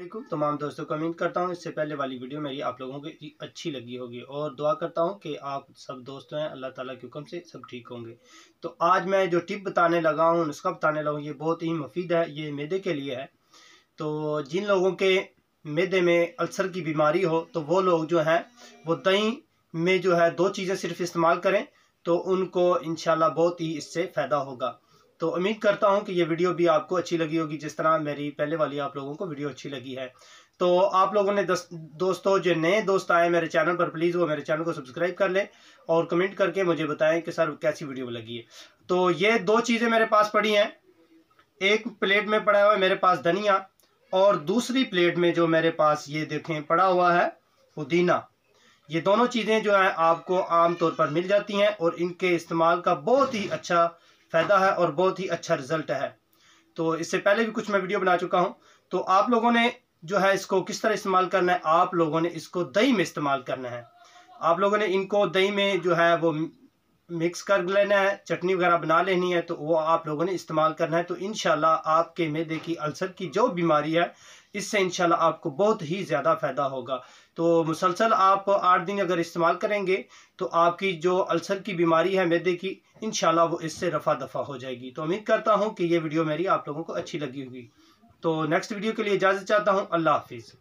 तमाम दोस्तों को उम्मीद करता हूँ इससे पहले वाली वीडियो मेरी आप लोगों को अच्छी लगी होगी और दुआ करता हूँ कि आप सब दोस्त हैं अल्लाह ताला के हुक्म से सब ठीक होंगे। तो आज मैं जो टिप बताने लगा हूँ, नुस्खा बताने लगा हूँ, ये बहुत ही मुफीद है। ये मैदे के लिए है। तो जिन लोगों के मैदे में अल्सर की बीमारी हो तो वो लोग जो हैं वो दही में जो है 2 चीज़ें सिर्फ इस्तेमाल करें तो उनको इंशाल्लाह बहुत ही इससे फ़ायदा होगा। तो उम्मीद करता हूं कि ये वीडियो भी आपको अच्छी लगी होगी, जिस तरह मेरी पहले वाली आप लोगों को वीडियो अच्छी लगी है। तो आप लोगों ने दोस्तों जो नए दोस्त आए मेरे चैनल पर, प्लीज़ वो मेरे चैनल को सब्सक्राइब कर लें और कमेंट करके मुझे बताएं कि सर कैसी वीडियो लगी है। तो ये 2 चीज़ें मेरे पास पड़ी हैं। एक प्लेट में पड़ा हुआ है मेरे पास धनिया और दूसरी प्लेट में जो मेरे पास ये देखें पड़ा हुआ है पुदीना। ये दोनों चीज़ें जो हैं आपको आम तौर पर मिल जाती हैं और इनके इस्तेमाल का बहुत ही अच्छा फ़ायदा है और बहुत ही अच्छा रिज़ल्ट है। तो इससे पहले भी कुछ मैं वीडियो बना चुका हूं। तो आप लोगों ने जो है इसको किस तरह इस्तेमाल करना है, आप लोगों ने इसको दही में इस्तेमाल करना है। आप लोगों ने इनको दही में जो है वो मिक्स कर लेना है, चटनी वगैरह बना लेनी है, तो वो आप लोगों ने इस्तेमाल करना है। तो इंशाल्लाह आपके मैदे की अल्सर की जो बीमारी है इससे इंशाल्लाह आपको बहुत ही ज़्यादा फ़ायदा होगा। तो मुसलसल आप 8 दिन अगर इस्तेमाल करेंगे तो आपकी जो अल्सर की बीमारी है मैदे की, इंशाल्लाह वो इससे रफ़ा दफ़ा हो जाएगी। तो उम्मीद करता हूँ कि ये वीडियो मेरी आप लोगों को अच्छी लगी होगी। तो नेक्स्ट वीडियो के लिए इजाज़त चाहता हूँ। अल्लाह हाफिज़।